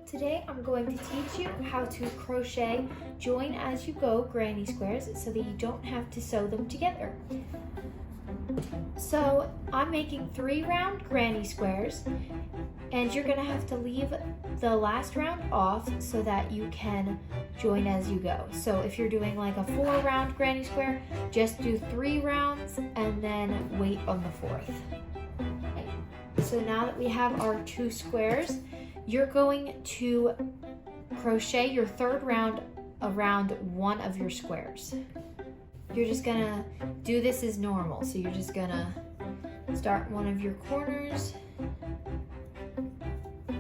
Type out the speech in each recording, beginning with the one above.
Today I'm going to teach you how to crochet join as you go granny squares so that you don't have to sew them together. So I'm making 3 round granny squares, and you're gonna have to leave the last round off so that you can join as you go. So if you're doing like a 4 round granny square, just do 3 rounds and then wait on the 4th. So now that we have our 2 squares, you're going to crochet your 3rd round around one of your squares. You're just gonna do this as normal. So you're just gonna start one of your corners,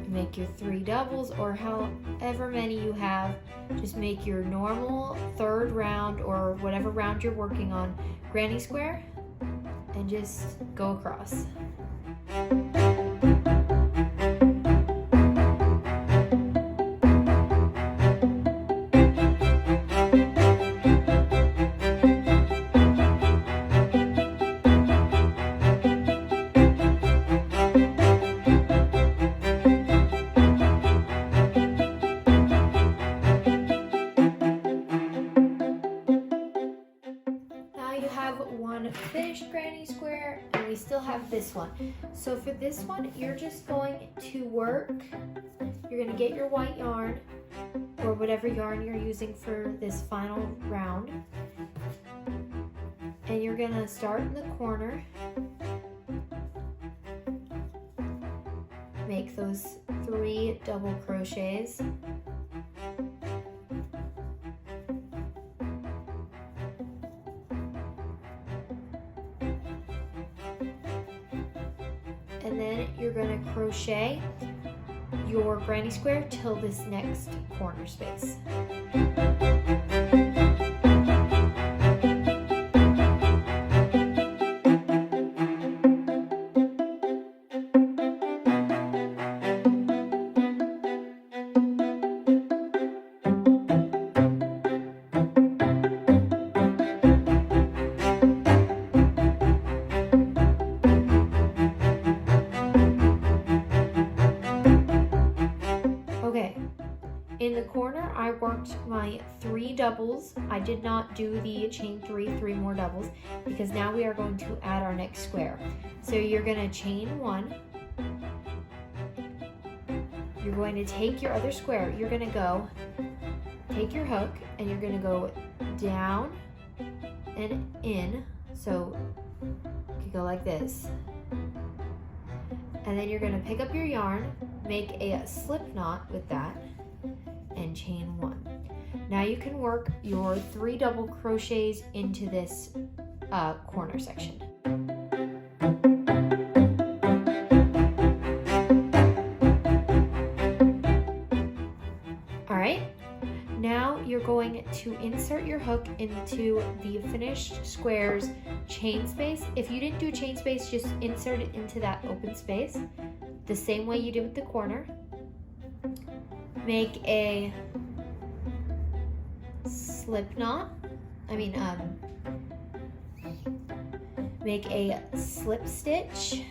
make your 3 doubles, or however many you have. Just make your normal 3rd round or whatever round you're working on granny square and just go across. You have one finished granny square, and we still have this one. So for this one, you're just going to work. You're going to get your white yarn or whatever yarn you're using for this final round, and you're going to start in the corner, make those 3 double crochets, and then you're going to crochet your granny square till this next corner space. In the corner, I worked my 3 doubles. I did not do the chain 3 more doubles, because now we are going to add our next square. So you're going to chain 1. You're going to take your other square. You're going to go take your hook, and you're going to go down and in. So you can go like this. And then you're going to pick up your yarn, make a slip knot with that, and chain 1. Now you can work your 3 double crochets into this corner section. All right, now you're going to insert your hook into the finished squares chain space. If you didn't do a chain space, just insert it into that open space the same way you did with the corner. Make a slip knot, make a slip stitch,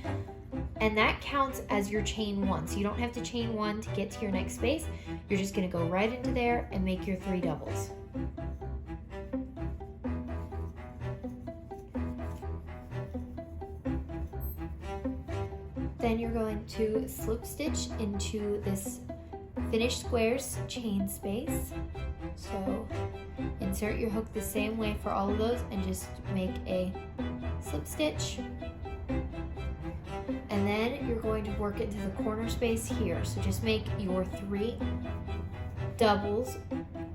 and that counts as your chain 1. So you don't have to chain 1 to get to your next space. You're just gonna go right into there and make your 3 doubles. Then you're going to slip stitch into this finished squares chain space. So insert your hook the same way for all of those and just make a slip stitch. And then you're going to work into the corner space here. So just make your 3 doubles,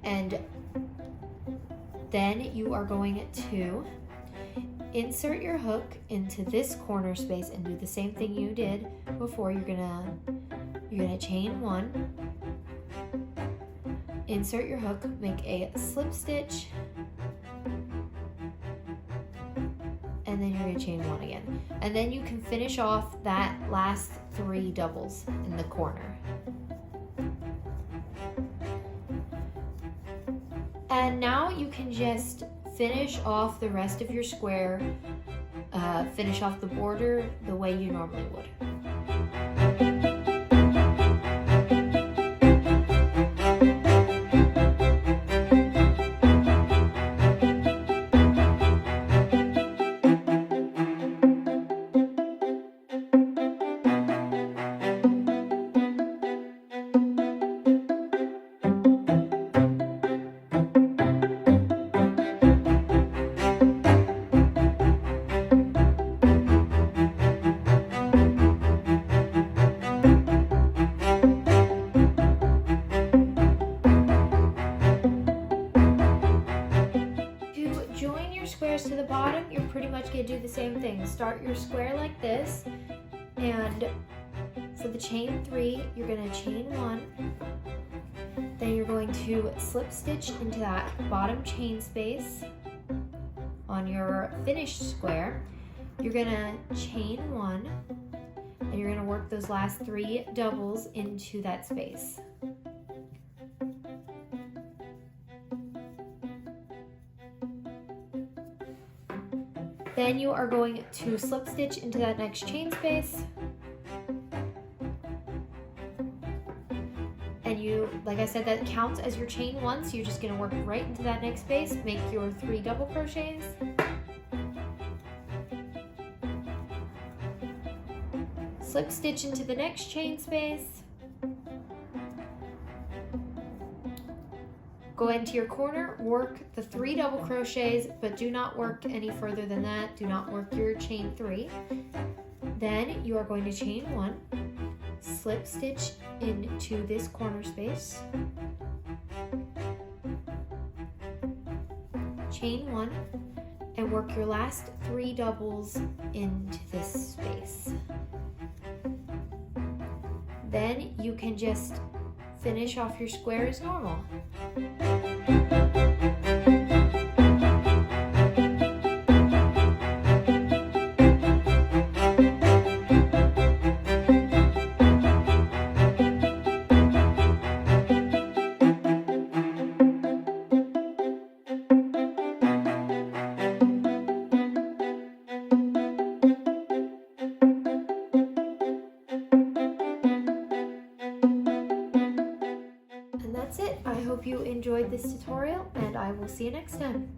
and then you are going to insert your hook into this corner space and do the same thing you did before. You're gonna chain 1, insert your hook, make a slip stitch, and then you're gonna chain 1 again. And then you can finish off that last 3 doubles in the corner. And now you can just finish off the rest of your square, finish off the border the way you normally would. pretty much gonna do the same thing. Start your square like this, and for the chain 3, you're gonna chain 1. Then you're going to slip stitch into that bottom chain space on your finished square. You're gonna chain 1, and you're gonna work those last 3 doubles into that space. Then you are going to slip stitch into that next chain space. And you, like I said, that counts as your chain 1, so you're just gonna work right into that next space, make your 3 double crochets. Slip stitch into the next chain space. Go into your corner, work the 3 double crochets, but do not work any further than that. Do not work your chain 3. Then you are going to chain 1, slip stitch into this corner space, chain 1, and work your last 3 doubles into this space. Then you can just finish off your square as normal. And that's it. I hope you enjoyed this tutorial, and I will see you next time.